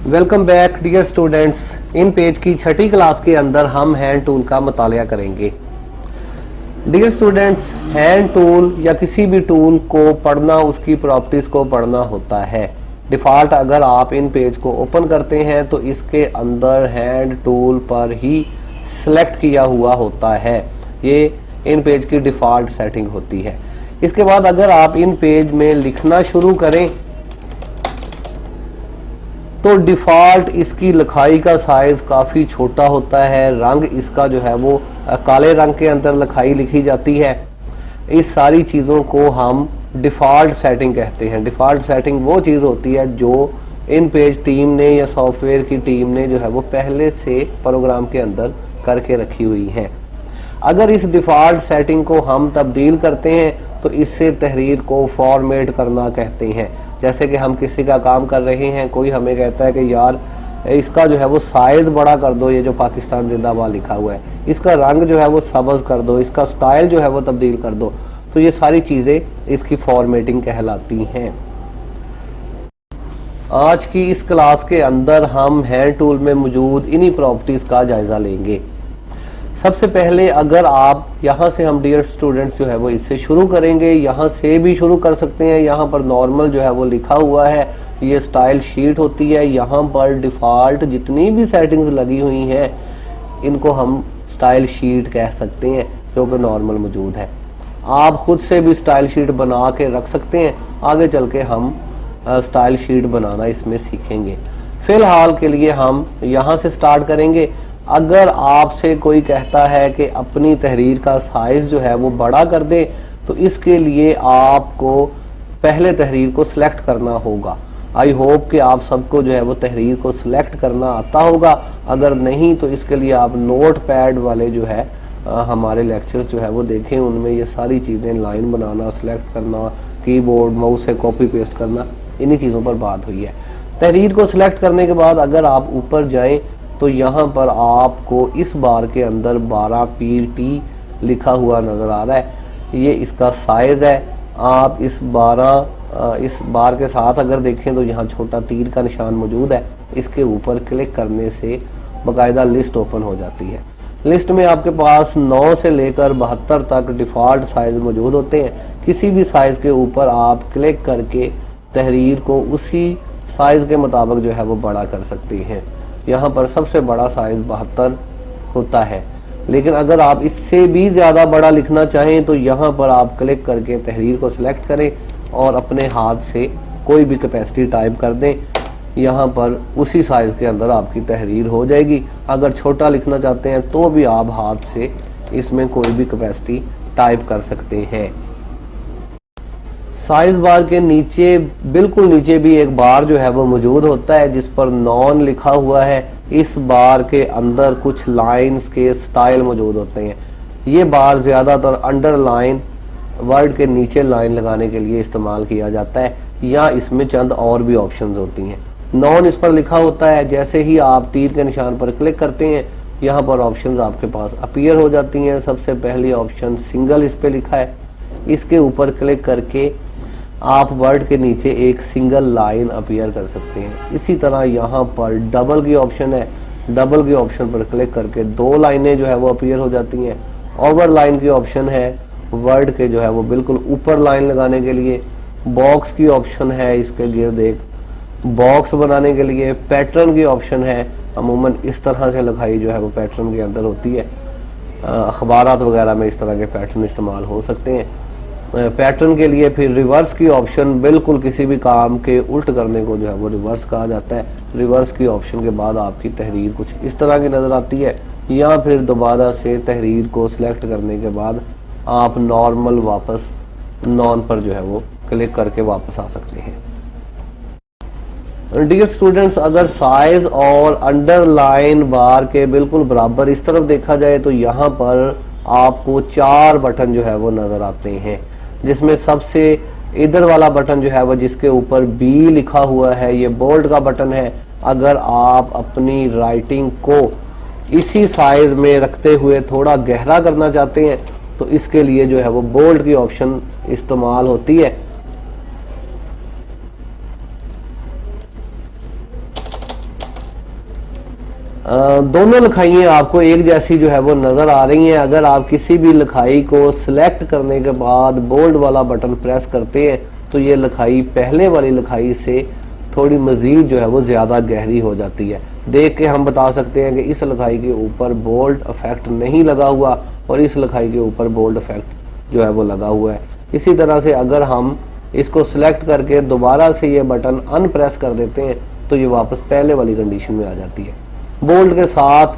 Welcome back dear students. इन page की छठी क्लास के अंदर हम हैंड टूल का मुतालिया करेंगे। डियर स्टूडेंट्स, हैंड टूल या किसी भी टूल को पढ़ना उसकी प्रॉपर्टीज को पढ़ना होता है। डिफ़ॉल्ट अगर आप इन पेज को ओपन करते हैं तो इसके अंदर हैंड टूल पर ही सिलेक्ट किया हुआ होता है। ये इन पेज की डिफ़ॉल्ट सेटिंग होती है। इसके बाद अगर आप इन पेज में लिखना शुरू करें तो डिफ़ॉल्ट इसकी लिखाई का साइज़ काफ़ी छोटा होता है। रंग इसका जो है वो काले रंग के अंदर लिखाई लिखी जाती है। इस सारी चीज़ों को हम डिफ़ॉल्ट सेटिंग कहते हैं। डिफ़ॉल्ट सेटिंग वो चीज़ होती है जो इन पेज टीम ने या सॉफ्टवेयर की टीम ने जो है वो पहले से प्रोग्राम के अंदर करके रखी हुई है। अगर इस डिफ़ॉल्ट सेटिंग को हम तब्दील करते हैं तो इससे तहरीर को फॉर्मेट करना कहते हैं। जैसे कि हम किसी का काम कर रहे हैं, कोई हमें कहता है कि यार इसका जो है वो साइज़ बड़ा कर दो, ये जो पाकिस्तान जिंदाबाद लिखा हुआ है, इसका रंग जो है वो सब्ज़ कर दो, इसका स्टाइल जो है वो तब्दील कर दो, तो ये सारी चीज़ें इसकी फॉर्मेटिंग कहलाती हैं। आज की इस क्लास के अंदर हम हैंड टूल में मौजूद इन्हीं प्रॉपर्टीज़ का जायज़ा लेंगे। सबसे पहले अगर आप यहाँ से, हम डियर स्टूडेंट्स जो है वो इससे शुरू करेंगे, यहाँ से भी शुरू कर सकते हैं। यहाँ पर नॉर्मल जो है वो लिखा हुआ है, ये स्टाइल शीट होती है। यहाँ पर डिफ़ॉल्ट जितनी भी सेटिंग्स लगी हुई हैं इनको हम स्टाइल शीट कह सकते हैं, जो कि नॉर्मल मौजूद है। आप ख़ुद से भी स्टाइल शीट बना के रख सकते हैं। आगे चल के हम स्टाइल शीट बनाना इसमें सीखेंगे। फ़िलहाल के लिए हम यहाँ से स्टार्ट करेंगे। अगर आपसे कोई कहता है कि अपनी तहरीर का साइज़ जो है वो बड़ा कर दे, तो इसके लिए आपको पहले तहरीर को सिलेक्ट करना होगा। आई होप कि आप सबको जो है वो तहरीर को सिलेक्ट करना आता होगा। अगर नहीं तो इसके लिए आप नोट पैड वाले जो है हमारे लेक्चर्स जो है वो देखें, उनमें ये सारी चीज़ें, लाइन बनाना, सिलेक्ट करना, कीबोर्ड माउस से कॉपी पेस्ट करना, इन्हीं चीज़ों पर बात हुई है। तहरीर को सिलेक्ट करने के बाद अगर आप ऊपर जाएँ तो यहाँ पर आपको इस बार के अंदर 12 PT लिखा हुआ नज़र आ रहा है। ये इसका साइज़ है। आप इस बार के साथ अगर देखें तो यहाँ छोटा तीर का निशान मौजूद है। इसके ऊपर क्लिक करने से बाकायदा लिस्ट ओपन हो जाती है। लिस्ट में आपके पास 9 से लेकर 72 तक डिफ़ॉल्ट साइज़ मौजूद होते हैं। किसी भी साइज़ के ऊपर आप क्लिक करके तहरीर को उसी साइज़ के मुताबिक जो है वो बड़ा कर सकते हैं। यहाँ पर सबसे बड़ा साइज़ 72 होता है, लेकिन अगर आप इससे भी ज़्यादा बड़ा लिखना चाहें तो यहाँ पर आप क्लिक करके तहरीर को सिलेक्ट करें और अपने हाथ से कोई भी कैपेसिटी टाइप कर दें। यहाँ पर उसी साइज़ के अंदर आपकी तहरीर हो जाएगी। अगर छोटा लिखना चाहते हैं तो भी आप हाथ से इसमें कोई भी कैपेसिटी टाइप कर सकते हैं। साइज़ बार के नीचे, बिल्कुल नीचे भी एक बार जो है वो मौजूद होता है जिस पर नॉन लिखा हुआ है। इस बार के अंदर कुछ लाइंस के स्टाइल मौजूद होते हैं। ये बार ज़्यादातर अंडरलाइन, वर्ड के नीचे लाइन लगाने के लिए इस्तेमाल किया जाता है, या इसमें चंद और भी ऑप्शंस होती हैं। नॉन इस पर लिखा होता है। जैसे ही आप तीर के निशान पर क्लिक करते हैं यहाँ पर ऑप्शंस आपके पास अपीयर हो जाती हैं। सबसे पहली ऑप्शन सिंगल इस पर लिखा है। इसके ऊपर क्लिक करके आप वर्ड के नीचे एक सिंगल लाइन अपीयर कर सकते हैं। इसी तरह यहाँ पर डबल की ऑप्शन है। डबल की ऑप्शन पर क्लिक करके 2 लाइनें जो है वो अपीयर हो जाती हैं। ओवर लाइन की ऑप्शन है वर्ड के जो है वो बिल्कुल ऊपर लाइन लगाने के लिए। बॉक्स की ऑप्शन है इसके गिर्द एक बॉक्स बनाने के लिए। पैटर्न की ऑप्शन है। अमूमन इस तरह से लिखाई जो है वो पैटर्न के अंदर होती है। अखबारात वगैरह में इस तरह के पैटर्न इस्तेमाल हो सकते हैं। पैटर्न के लिए फिर रिवर्स की ऑप्शन, बिल्कुल किसी भी काम के उल्ट करने को जो है वो रिवर्स कहा जाता है। रिवर्स की ऑप्शन के बाद आपकी तहरीर कुछ इस तरह की नज़र आती है। या फिर दोबारा से तहरीर को सिलेक्ट करने के बाद आप नॉर्मल वापस नॉन पर जो है वो क्लिक करके वापस आ सकते हैं। डियर स्टूडेंट्स, अगर साइज़ और अंडरलाइन बार के बिल्कुल बराबर इस तरफ देखा जाए तो यहाँ पर आपको 4 बटन जो है वो नज़र आते हैं, जिसमें सबसे इधर वाला बटन जो है वो जिसके ऊपर B लिखा हुआ है, ये बोल्ड का बटन है। अगर आप अपनी राइटिंग को इसी साइज़ में रखते हुए थोड़ा गहरा करना चाहते हैं तो इसके लिए जो है वो बोल्ड की ऑप्शन इस्तेमाल होती है। दोनों लिखाइयाँ आपको एक जैसी जो है वो नज़र आ रही हैं। अगर आप किसी भी लिखाई को सिलेक्ट करने के बाद बोल्ड वाला बटन प्रेस करते हैं तो ये लिखाई पहले वाली लिखाई से थोड़ी मज़ीद जो है वो ज़्यादा गहरी हो जाती है। देख के हम बता सकते हैं कि इस लिखाई के ऊपर बोल्ड इफेक्ट नहीं लगा हुआ और इस लिखाई के ऊपर बोल्ड इफेक्ट जो है वो लगा हुआ है। इसी तरह से अगर हम इसको सिलेक्ट करके दोबारा से ये बटन अनप्रेस कर देते हैं तो ये वापस पहले वाली कंडीशन में आ जाती है। बोल्ड के साथ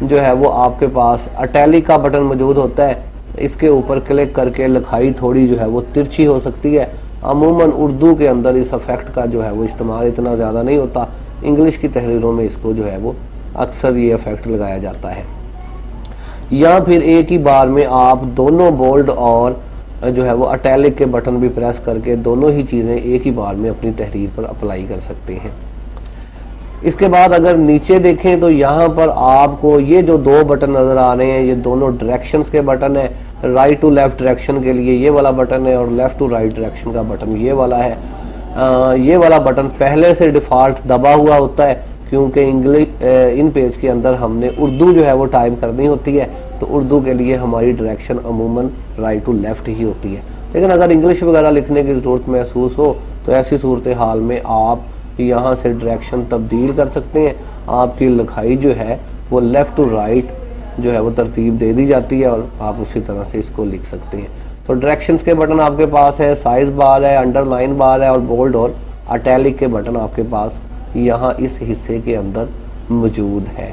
जो है वो आपके पास इटैलिक का बटन मौजूद होता है। इसके ऊपर क्लिक करके लिखाई थोड़ी जो है वो तिरछी हो सकती है। अमूमन उर्दू के अंदर इस इफेक्ट का जो है वो इस्तेमाल इतना ज़्यादा नहीं होता। इंग्लिश की तहरीरों में इसको जो है वो अक्सर ये इफेक्ट लगाया जाता है। या फिर एक ही बार में आप दोनों बोल्ड और जो है वो इटैलिक के बटन भी प्रेस करके दोनों ही चीज़ें एक ही बार में अपनी तहरीर पर अप्लाई कर सकते हैं। इसके बाद अगर नीचे देखें तो यहाँ पर आपको ये जो दो बटन नज़र आ रहे हैं ये दोनों डायरेक्शंस के बटन है। राइट टू लेफ़्ट डायरेक्शन के लिए ये वाला बटन है और लेफ़्ट टू राइट डायरेक्शन का बटन ये वाला है। ये वाला बटन पहले से डिफ़ॉल्ट दबा हुआ होता है क्योंकि इंग्लिश इन पेज के अंदर हमने उर्दू जो है वो टाइप करनी होती है, तो उर्दू के लिए हमारी डायरेक्शन अमूमन राइट टू लेफ़्ट ही होती है। लेकिन अगर इंग्लिश वगैरह लिखने की ज़रूरत महसूस हो तो ऐसी सूरत हाल में आप यहाँ से डायरेक्शन तब्दील कर सकते हैं। आपकी लिखाई जो है वो लेफ़्ट टू राइट जो है वो तरतीब दे दी जाती है और आप उसी तरह से इसको लिख सकते हैं। तो डायरेक्शंस के बटन आपके पास है, साइज बार है, अंडरलाइन बार है और बोल्ड और इटैलिक के बटन आपके पास यहाँ इस हिस्से के अंदर मौजूद है।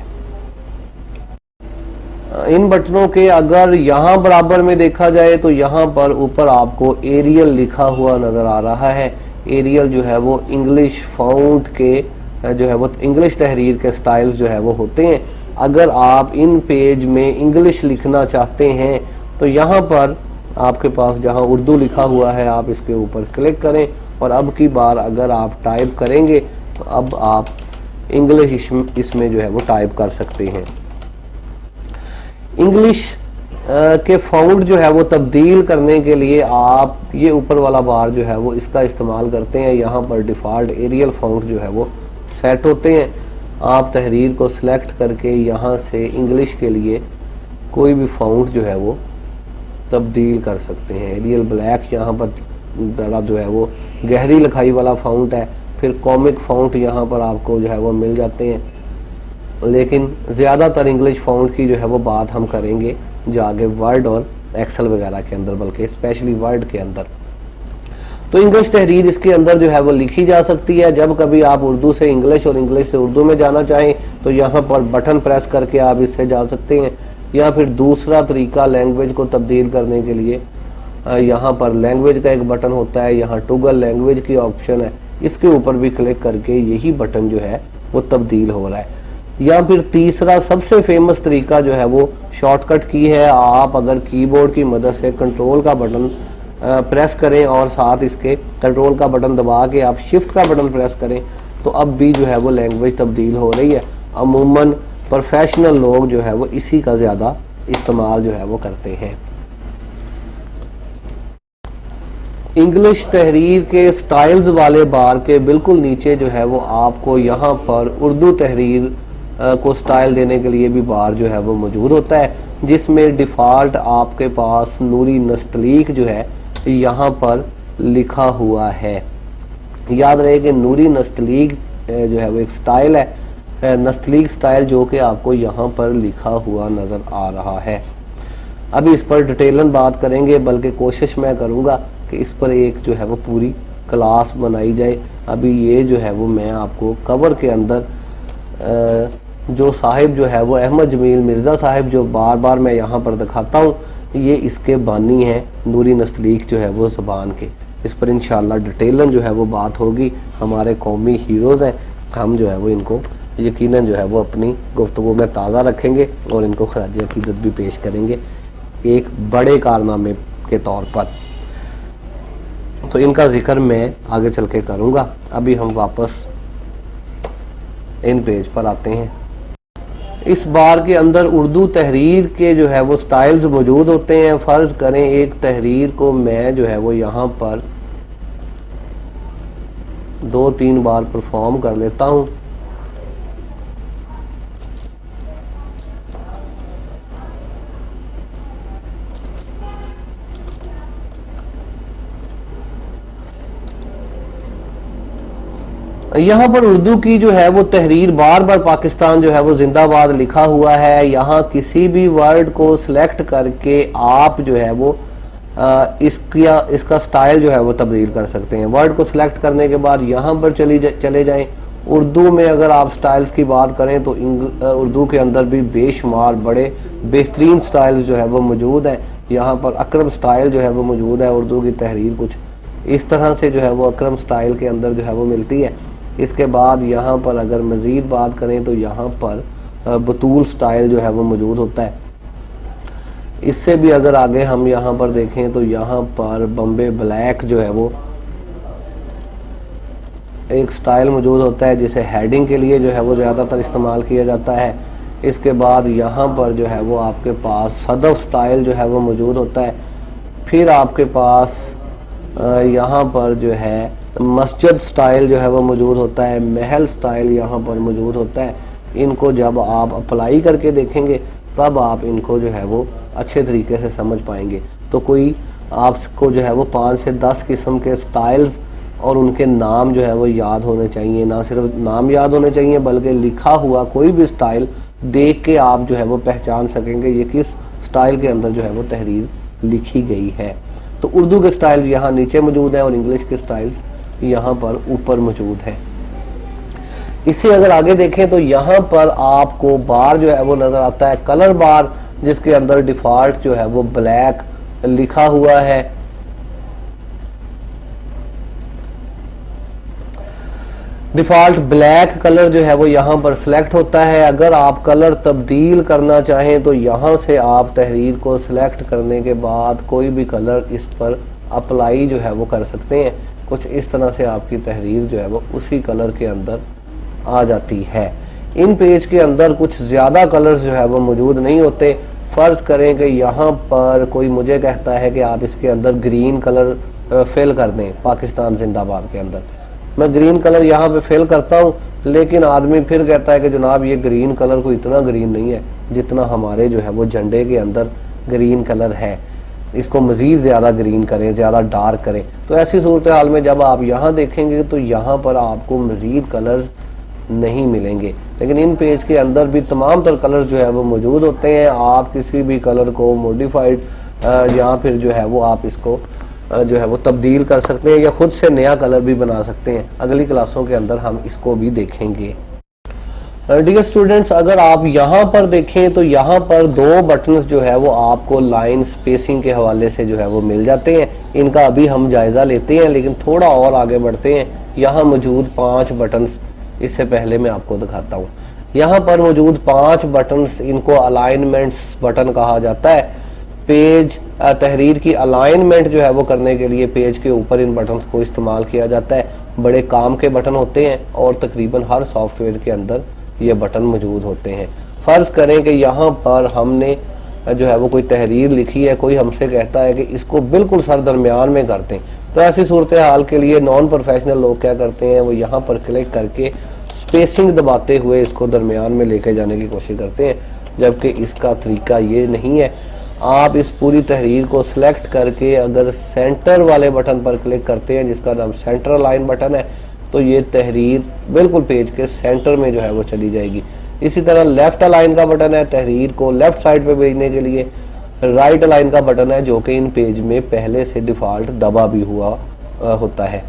इन बटनों के अगर यहाँ बराबर में देखा जाए तो यहाँ पर ऊपर आपको एरियल लिखा हुआ नज़र आ रहा है। एरियल जो है वो इंग्लिश फ़ॉन्ट के जो है वो इंग्लिश तहरीर के स्टाइल्स जो है वो होते हैं। अगर आप इन पेज में इंग्लिश लिखना चाहते हैं तो यहाँ पर आपके पास जहाँ उर्दू लिखा हुआ है आप इसके ऊपर क्लिक करें और अब की बार अगर आप टाइप करेंगे तो अब आप इंग्लिश इसमें जो है वो टाइप कर सकते हैं। इंग्लिश के फ़ॉन्ट जो है वो तब्दील करने के लिए आप ये ऊपर वाला बार जो है वो इसका इस्तेमाल करते हैं। यहाँ पर डिफ़ॉल्ट एरियल फ़ॉन्ट जो है वो सेट होते हैं। आप तहरीर को सिलेक्ट करके यहाँ से इंग्लिश के लिए कोई भी फ़ॉन्ट जो है वो तब्दील कर सकते हैं। एरियल ब्लैक यहाँ पर बड़ा जो है वो गहरी लिखाई वाला फ़ॉन्ट है। फिर कॉमिक फ़ॉन्ट यहाँ पर आपको जो है वो मिल जाते हैं, लेकिन ज़्यादातर इंग्लिश फ़ॉन्ट की जो है वो बात हम करेंगे जो आगे वर्ड और एक्सेल वगैरह के अंदर, बल्कि स्पेशली वर्ड के अंदर। तो इंग्लिश तहरीर इसके अंदर जो है वो लिखी जा सकती है। जब कभी आप उर्दू से इंग्लिश और इंग्लिश से उर्दू में जाना चाहें तो यहाँ पर बटन प्रेस करके आप इससे जा सकते हैं। या फिर दूसरा तरीका लैंग्वेज को तब्दील करने के लिए यहाँ पर लैंग्वेज का एक बटन होता है, यहाँ टूगल लैंग्वेज की ऑप्शन है, इसके ऊपर भी क्लिक करके यही बटन जो है वो तब्दील हो रहा है। या फिर तीसरा सबसे फेमस तरीका जो है वो शॉर्टकट की है। आप अगर कीबोर्ड की मदद से कंट्रोल का बटन प्रेस करें और साथ इसके कंट्रोल का बटन दबा के आप शिफ्ट का बटन प्रेस करें तो अब भी जो है वो लैंग्वेज तब्दील हो रही है। अमूमन प्रोफेशनल लोग जो है वो इसी का ज़्यादा इस्तेमाल जो है वो करते हैं। इंग्लिश तहरीर के स्टाइल्स वाले बार के बिल्कुल नीचे जो है वो आपको यहाँ पर उर्दू तहरीर को स्टाइल देने के लिए भी बार जो है वो मौजूद होता है, जिसमें डिफ़ॉल्ट आपके पास नूरी नस्तलीक जो है यहाँ पर लिखा हुआ है। याद रहे कि नूरी नस्तलीक जो है वो एक स्टाइल है, नस्तलीक स्टाइल, जो कि आपको यहाँ पर लिखा हुआ नज़र आ रहा है। अभी इस पर डिटेलन बात करेंगे, बल्कि कोशिश मैं करूँगा कि इस पर एक जो है वो पूरी क्लास बनाई जाए। अभी ये जो है वो मैं आपको कवर के अंदर जो साहिब जो है वो अहमद जमील मिर्ज़ा साहिब जो बार बार मैं यहाँ पर दिखाता हूँ, ये इसके बानी हैं नूरी नस्तलीक जो है वो ज़बान के। इस पर इंशाअल्लाह डिटेलन जो है वो बात होगी। हमारे कौमी हीरोज़ हैं, हम जो है वो इनको यकीनन जो है वो अपनी गुफ्तगू में ताज़ा रखेंगे और इनको खराज अक़ीदत भी पेश करेंगे एक बड़े कारनामे के तौर पर। तो इनका जिक्र मैं आगे चल के करूँगा। अभी हम वापस इन पेज पर आते हैं। इस बार के अंदर उर्दू तहरीर के जो है वो स्टाइल्स मौजूद होते हैं। फ़र्ज़ करें एक तहरीर को मैं जो है वो यहाँ पर 2-3 बार परफॉर्म कर लेता हूँ। यहाँ पर उर्दू की जो है वो तहरीर बार बार पाकिस्तान जो है वो जिंदाबाद लिखा हुआ है। यहाँ किसी भी वर्ड को सिलेक्ट करके आप जो है वो इसका स्टाइल जो है वो तब्दील कर सकते हैं। वर्ड को सिलेक्ट करने के बाद यहाँ पर चले जाएं। उर्दू में अगर आप स्टाइल्स की बात करें तो उर्दू के अंदर भी बेशुमार बड़े बेहतरीन स्टाइल्स जो है वो मौजूद हैं। यहाँ पर अकरम स्टाइल जो है वो मौजूद है। उर्दू की तहरीर कुछ इस तरह से जो है वो अकरम स्टाइल के अंदर जो है वो मिलती है। इसके बाद यहाँ पर अगर मज़ीद बात करें तो यहाँ पर बतूल स्टाइल जो है वो मौजूद होता है। इससे भी अगर आगे हम यहाँ पर देखें तो यहाँ पर बम्बे ब्लैक जो है वो एक स्टाइल मौजूद होता है जिसे हेडिंग के लिए जो है वो ज़्यादातर इस्तेमाल किया जाता है। इसके बाद यहाँ पर जो है वो आपके पास सदफ स्टाइल जो है वो मौजूद होता है। फिर आपके पास यहाँ पर जो है मस्जिद स्टाइल जो है वो मौजूद होता है। महल स्टाइल यहाँ पर मौजूद होता है। इनको जब आप अप्लाई करके देखेंगे तब आप इनको जो है वो अच्छे तरीके से समझ पाएंगे। तो कोई आपको जो है वो 5 से 10 किस्म के स्टाइल्स और उनके नाम जो है वो याद होने चाहिए। ना सिर्फ नाम याद होने चाहिए बल्कि लिखा हुआ कोई भी स्टाइल देख के आप जो है वो पहचान सकेंगे ये किस स्टाइल के अंदर जो है वो तहरीर लिखी गई है। तो उर्दू के स्टाइल्स यहाँ नीचे मौजूद हैं और इंग्लिश के स्टाइल्स यहाँ पर ऊपर मौजूद है। इससे अगर आगे देखें तो यहाँ पर आपको बार जो है वो नज़र आता है, कलर बार, जिसके अंदर डिफ़ॉल्ट जो है वो ब्लैक लिखा हुआ है। डिफ़ॉल्ट ब्लैक कलर जो है वो यहाँ पर सिलेक्ट होता है। अगर आप कलर तब्दील करना चाहें तो यहाँ से आप तहरीर को सिलेक्ट करने के बाद कोई भी कलर इस पर अप्लाई जो है वो कर सकते हैं। कुछ इस तरह से आपकी तहरीर जो है वो उसी कलर के अंदर आ जाती है। इन पेज के अंदर कुछ ज़्यादा कलर्स जो है वो मौजूद नहीं होते। फ़र्ज़ करें कि यहाँ पर कोई मुझे कहता है कि आप इसके अंदर ग्रीन कलर फिल कर दें पाकिस्तान जिंदाबाद के अंदर। मैं ग्रीन कलर यहाँ पे फिल करता हूँ, लेकिन आदमी फिर कहता है कि जनाब ये ग्रीन कलर कोई इतना ग्रीन नहीं है जितना हमारे जो है वो झंडे के अंदर ग्रीन कलर है, इसको मज़ीद ज़्यादा ग्रीन करें, ज़्यादा डार्क करें। तो ऐसी सूरत हाल में जब आप यहाँ देखेंगे तो यहाँ पर आपको मज़ीद कलर्स नहीं मिलेंगे, लेकिन इन पेज के अंदर भी तमाम तर कलर्स जो है वो मौजूद होते हैं। आप किसी भी कलर को मॉडिफाइड या फिर जो है वो आप इसको जो है वो तब्दील कर सकते हैं या खुद से नया कलर भी बना सकते हैं। अगली क्लासों के अंदर हम इसको भी देखेंगे। डियर स्टूडेंट्स, अगर आप यहाँ पर देखें तो यहाँ पर 2 बटन्स जो है वो आपको लाइन स्पेसिंग के हवाले से जो है वो मिल जाते हैं। इनका अभी हम जायज़ा लेते हैं, लेकिन थोड़ा और आगे बढ़ते हैं। यहाँ मौजूद 5 बटन्स, इससे पहले मैं आपको दिखाता हूँ। यहाँ पर मौजूद 5 बटन्स, इनको अलाइनमेंट्स बटन कहा जाता है। पेज तहरीर की अलाइनमेंट जो है वो करने के लिए पेज के ऊपर इन बटन्स को इस्तेमाल किया जाता है। बड़े काम के बटन होते हैं और तकरीबन हर सॉफ्टवेयर के अंदर ये बटन मौजूद होते हैं। फ़र्ज़ करें कि यहाँ पर हमने जो है वो कोई तहरीर लिखी है, कोई हमसे कहता है कि इसको बिल्कुल सर दरमियान में कर दें, तो ऐसी सूरत हाल के लिए नॉन प्रोफेशनल लोग क्या करते हैं, वो यहाँ पर क्लिक करके स्पेसिंग दबाते हुए इसको दरमियान में लेके जाने की कोशिश करते हैं, जबकि इसका तरीका ये नहीं है। आप इस पूरी तहरीर को सिलेक्ट करके अगर सेंटर वाले बटन पर क्लिक करते हैं, जिसका नाम सेंटर लाइन बटन है, तो ये तहरीर बिल्कुल पेज के सेंटर में जो है वो चली जाएगी। इसी तरह लेफ्ट अलाइन का बटन है, तहरीर को लेफ्ट साइड पे भेजने के लिए। राइट अलाइन का बटन है, जो कि इन पेज में पहले से डिफ़ॉल्ट दबा भी हुआ होता है।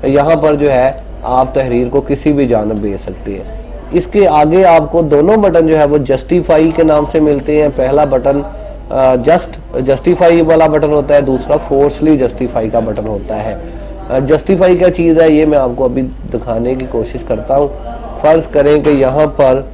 यहाँ पर जो है आप तहरीर को किसी भी जानब भेज सकते हैं। इसके आगे आपको दोनों बटन जो है वो जस्टिफाई के नाम से मिलते हैं। पहला बटन जस्टिफाई वाला बटन होता है, दूसरा फोर्सली जस्टिफाई का बटन होता है। जस्टिफाई क्या चीज़ है ये मैं आपको अभी दिखाने की कोशिश करता हूँ। फ़र्ज़ करें कि यहाँ पर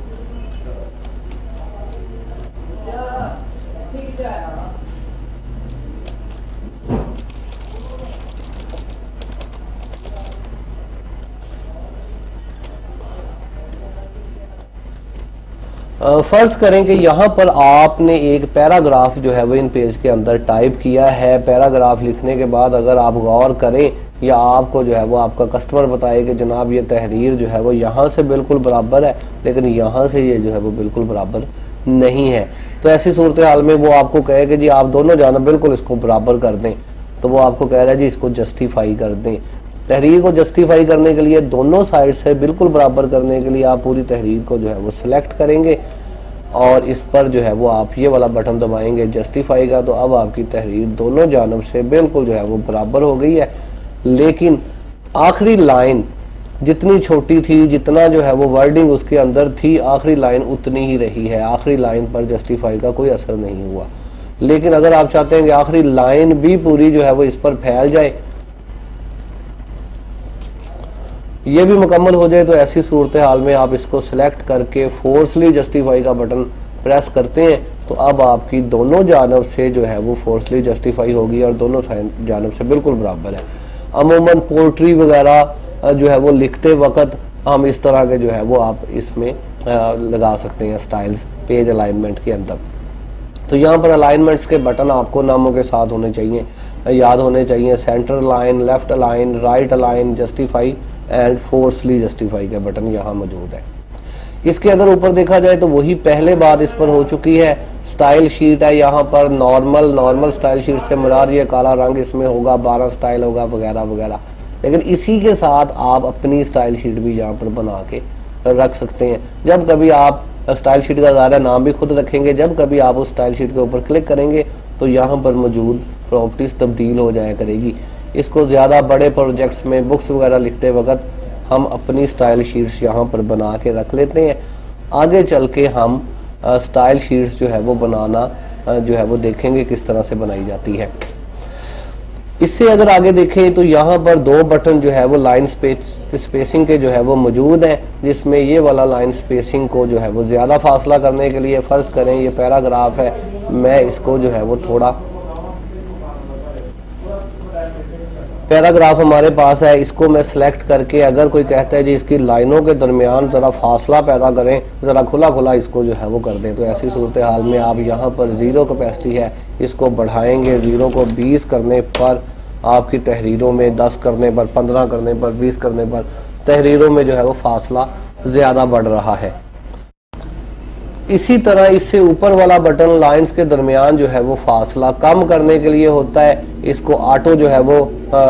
फ़र्ज़ करें कि यहाँ पर आपने एक पैराग्राफ जो है वो इन पेज के अंदर टाइप किया है। पैराग्राफ लिखने के बाद अगर आप गौर करें या आपको जो है वो आपका कस्टमर बताए कि जनाब ये तहरीर जो है वो यहाँ से बिल्कुल बराबर है, लेकिन यहाँ से ये जो है वो बिल्कुल बराबर नहीं है, तो ऐसी सूरत हाल में वो आपको कहे कि जी आप दोनों जानब बिल्कुल इसको बराबर कर दें, तो वो आपको कह रहा है जी इसको जस्टिफाई कर दें। तहरीर को जस्टिफाई करने के लिए दोनों साइड से बिल्कुल बराबर करने के लिए आप पूरी तहरीर को जो है वो सिलेक्ट करेंगे और इस पर जो है वो आप ये वाला बटन दबाएंगे जस्टिफाई का, तो अब आपकी तहरीर दोनों जानब से बिल्कुल जो है वो बराबर हो गई है। लेकिन आखिरी लाइन जितनी छोटी थी, जितना जो है वो वर्डिंग उसके अंदर थी, आखिरी लाइन उतनी ही रही है। आखिरी लाइन पर जस्टिफाई का कोई असर नहीं हुआ। लेकिन अगर आप चाहते हैं कि आखिरी लाइन भी पूरी जो है वो इस पर फैल जाए, ये भी मुकम्मल हो जाए, तो ऐसी सूरत हाल में आप इसको सिलेक्ट करके फोर्सली जस्टिफाई का बटन प्रेस करते हैं, तो अब आपकी दोनों जानब से जो है वो फोर्सली जस्टिफाई होगी और दोनों जानब से बिल्कुल बराबर है। अमूमन पोल्ट्री वगैरह जो है वो लिखते वक्त हम इस तरह के जो है वो आप इसमें लगा सकते हैं स्टाइल्स पेज अलाइनमेंट के अंदर। तो यहाँ पर अलाइनमेंट्स के बटन आपको नामों के साथ होने चाहिए, याद होने चाहिए। Centre align, left align, right align, justify and forcely justify के बटन यहाँ मौजूद है। इसके अगर ऊपर देखा जाए तो वही पहले बात इस पर हो चुकी है। स्टाइल शीट है यहाँ पर, नॉर्मल स्टाइल शीट से मुराद ये काला रंग इसमें होगा, 12 स्टाइल होगा वगैरह वगैरह। लेकिन इसी के साथ आप अपनी स्टाइल शीट भी यहाँ पर बना के रख सकते हैं। जब कभी आप स्टाइल शीट का ज़ाहिर नाम भी खुद रखेंगे, जब कभी आप उस स्टाइल शीट के ऊपर क्लिक करेंगे तो यहाँ पर मौजूद प्रॉपर्टीज तब्दील हो जाया करेगी। इसको ज़्यादा बड़े प्रोजेक्ट्स में बुक्स वगैरह लिखते वक्त हम अपनी स्टाइल शीट्स यहाँ पर बना के रख लेते हैं। आगे चल के हम स्टाइल शीट्स जो है वो बनाना जो है वो देखेंगे किस तरह से बनाई जाती है। इससे अगर आगे देखें तो यहाँ पर 2 बटन जो है वो लाइन स्पेसिंग के जो है वो मौजूद हैं, जिसमें ये वाला लाइन स्पेसिंग को जो है वो ज़्यादा फासला करने के लिए, फ़र्ज़ करें ये पैराग्राफ है, मैं इसको जो है वो थोड़ा पैराग्राफ हमारे पास है, इसको मैं सिलेक्ट करके अगर कोई कहता है जी इसकी लाइनों के दरमियान ज़रा फासला पैदा करें, ज़रा खुला इसको जो है वो कर दें, तो ऐसी सूरत हाल में आप यहाँ पर 0 कैपेसिटी है, इसको बढ़ाएंगे। 0 को 20 करने पर आपकी तहरीरों में, 10 करने पर, 15 करने पर, 20 करने पर तहरीरों में जो है वो फासला ज़्यादा बढ़ रहा है। इसी तरह इससे ऊपर वाला बटन लाइंस के दरमियान जो है वो फासला कम करने के लिए होता है। इसको ऑटो जो है वो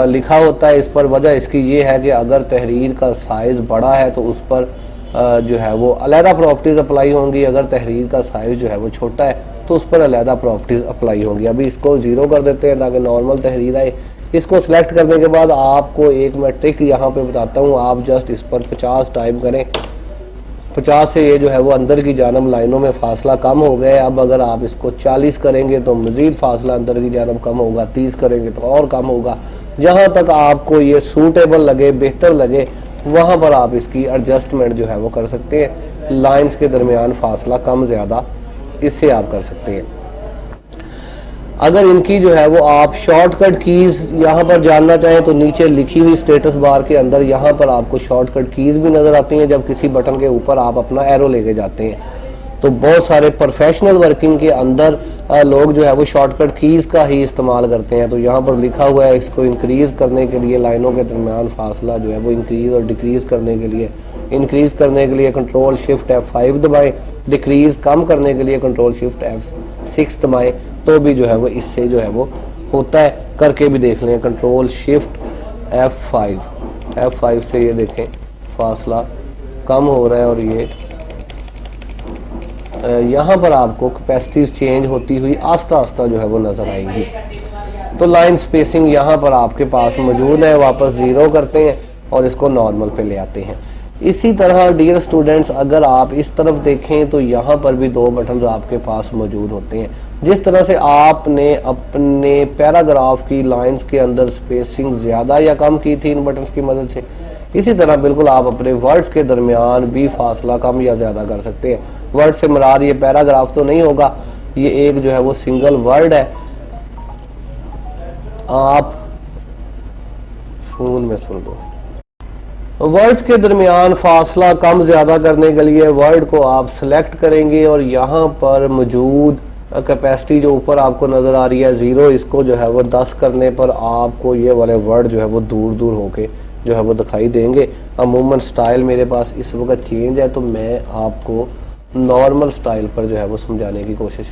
लिखा होता है इस पर। वजह इसकी ये है कि अगर तहरीर का साइज़ बड़ा है तो उस पर जो है वो अलहदा प्रॉपर्टीज़ अप्लाई होंगी, अगर तहरीर का साइज़ जो है वो छोटा है तो उस पर अलहदा प्रॉपर्टीज़ अप्लाई होंगी। अभी इसको 0 कर देते हैं ताकि नॉर्मल तहरीर आए। इसको सिलेक्ट करने के बाद आपको एक मैं ट्रिक यहाँ पे बताता हूँ, आप जस्ट इस पर 50 टाइप करें। 50 से ये जो है वो अंदर की जानब लाइनों में फासला कम हो गया है। अब अगर आप इसको 40 करेंगे तो मज़ीद फासला अंदर की जानब कम होगा, 30 करेंगे तो और कम होगा। जहाँ तक आपको ये सूटेबल लगे, बेहतर लगे, वहाँ पर आप इसकी एडजस्टमेंट जो है वो कर सकते हैं। लाइंस के दरमियान फासला कम ज़्यादा इससे आप कर सकते हैं। अगर इनकी जो है वो आप शॉर्टकट कीज़ यहाँ पर जानना चाहें तो नीचे लिखी हुई स्टेटस बार के अंदर यहाँ पर आपको शॉर्टकट कीज़ भी नज़र आती हैं। जब किसी बटन के ऊपर आप अपना एरो लेके जाते हैं तो बहुत सारे प्रोफेशनल वर्किंग के अंदर लोग जो है वो शॉर्टकट कीज़ का ही इस्तेमाल करते हैं। तो यहाँ पर लिखा हुआ है इसको इंक्रीज़ करने के लिए, लाइनों के दरमियान फासला जो है वो इंक्रीज़ और डिक्रीज़ करने के लिए, इंक्रीज़ करने के लिए कंट्रोल शिफ्ट F5 दबाएं, डिक्रीज़ कम करने के लिए कंट्रोल शिफ्ट F6 दबाएं, तो भी जो है वो इससे जो है वो होता है। करके भी देख लें, कंट्रोल शिफ्ट F5 से ये देखें फासला कम हो रहा है और ये यहाँ पर आपको कैपेसिटीज चेंज होती हुई आस्ता आस्ता जो है वो नज़र आएंगी। तो लाइन स्पेसिंग यहाँ पर आपके पास मौजूद है। वापस 0 करते हैं और इसको नॉर्मल पे ले आते हैं। इसी तरह डियर स्टूडेंट्स, अगर आप इस तरफ देखें तो यहाँ पर भी 2 बटन्स आपके पास मौजूद होते हैं। जिस तरह से आपने अपने पैराग्राफ की लाइंस के अंदर स्पेसिंग ज़्यादा या कम की थी इन बटन्स की मदद से, इसी तरह बिल्कुल आप अपने वर्ड्स के दरमियान भी फासला कम या ज़्यादा कर सकते हैं। वर्ड से मुराद ये पैराग्राफ तो नहीं होगा, ये एक जो है वो सिंगल वर्ड है। आप फोन में सुन लो। वर्ड्स के दरमियान फासला कम ज़्यादा करने के लिए वर्ड को आप सिलेक्ट करेंगे और यहाँ पर मौजूद कैपेसिटी जो ऊपर आपको नज़र आ रही है 0, इसको जो है वो 10 करने पर आपको ये वाले वर्ड जो है वो दूर दूर होके जो है वो दिखाई देंगे। अमूमन स्टाइल मेरे पास इस वक्त चेंज है तो मैं आपको नॉर्मल स्टाइल पर जो है वो समझाने की कोशिश,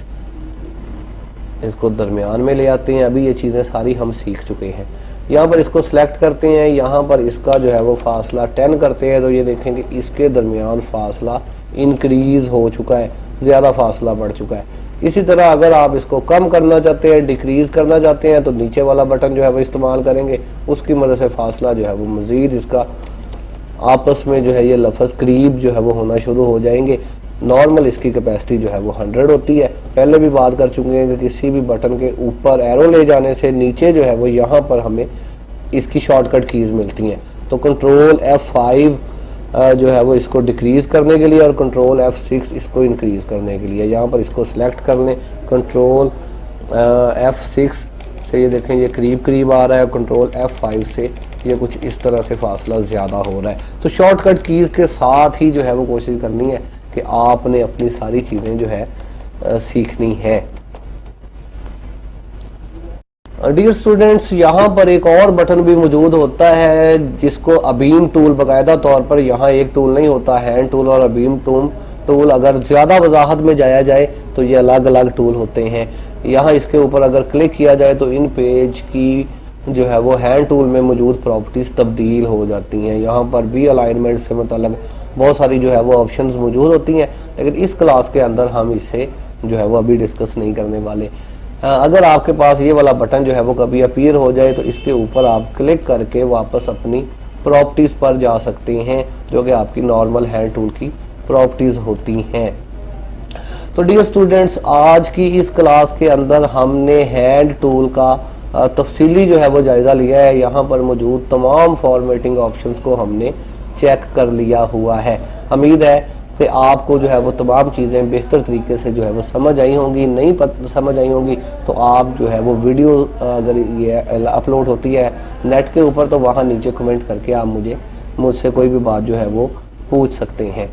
इसको दरमियान में ले आते हैं। अभी ये चीज़ें सारी हम सीख चुके हैं। यहाँ पर इसको सिलेक्ट करते हैं, यहाँ पर इसका जो है वो फासला 10 करते हैं, तो ये देखेंगे इसके दरमियान फासला इंक्रीज हो चुका है, ज़्यादा फासला बढ़ चुका है। इसी तरह अगर आप इसको कम करना चाहते हैं, डिक्रीज करना चाहते हैं, तो नीचे वाला बटन जो है वो इस्तेमाल करेंगे, उसकी मदद से फासला जो है वो मज़ीद इसका आपस में जो है ये लफ्ज़ करीब जो है वो होना शुरू हो जाएंगे। नॉर्मल इसकी कैपेसिटी जो है वो 100 होती है। पहले भी बात कर चुके हैं कि किसी भी बटन के ऊपर एरो ले जाने से नीचे जो है वो यहाँ पर हमें इसकी शॉर्टकट कीज़ मिलती हैं। तो कंट्रोल F5 जो है वो इसको डिक्रीज़ करने के लिए और कंट्रोल F6 इसको इंक्रीज़ करने के लिए। यहाँ पर इसको सिलेक्ट कर लें, कंट्रोल F6 से ये देखें ये करीब करीब आ रहा है, कंट्रोल F5 से ये कुछ इस तरह से फासला ज़्यादा हो रहा है। तो शॉर्टकट कीज़ के साथ ही जो है वो कोशिश करनी है कि आपने अपनी सारी चीज़ें जो है सीखनी है। डियर स्टूडेंट्स, यहाँ पर एक और बटन भी मौजूद होता है जिसको अबीम टूल, बाकायदा तौर पर यहाँ एक टूल नहीं होता, हैंड टूल और अबीम टूल। अगर ज़्यादा वजाहत में जाया जाए तो ये अलग अलग टूल होते हैं। यहाँ इसके ऊपर अगर क्लिक किया जाए तो इन पेज की जो है वो हैंड टूल में मौजूद प्रॉपर्टीज़ तब्दील हो जाती हैं। यहाँ पर भी अलाइनमेंट से मतलब बहुत सारी जो है वो ऑप्शंस मौजूद होती हैं, लेकिन इस क्लास के अंदर हम इसे जो है वो अभी डिस्कस नहीं करने वाले। अगर आपके पास ये वाला बटन जो है वो कभी अपीयर हो जाए तो इसके ऊपर आप क्लिक करके वापस अपनी प्रॉपर्टीज़ पर जा सकते हैं, जो कि आपकी नॉर्मल हैंड टूल की प्रॉपर्टीज़ होती हैं। तो डियर स्टूडेंट्स, आज की इस क्लास के अंदर हमने हैंड टूल का तफसीली जो है वो जायज़ा लिया है। यहाँ पर मौजूद तमाम फॉर्मेटिंग ऑप्शंस को हमने चेक कर लिया हुआ है। उम्मीद है कि आपको जो है वो तमाम चीज़ें बेहतर तरीके से जो है वो समझ आई होंगी। नहीं समझ आई होंगी तो आप जो है वो वीडियो अगर ये अपलोड होती है नेट के ऊपर तो वहाँ नीचे कमेंट करके आप मुझसे कोई भी बात जो है वो पूछ सकते हैं।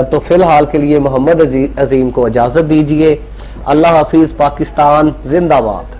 तो फ़िलहाल के लिए मोहम्मद अजीम को इजाज़त दीजिए। अल्लाह हाफिज़। पाकिस्तान जिंदाबाद।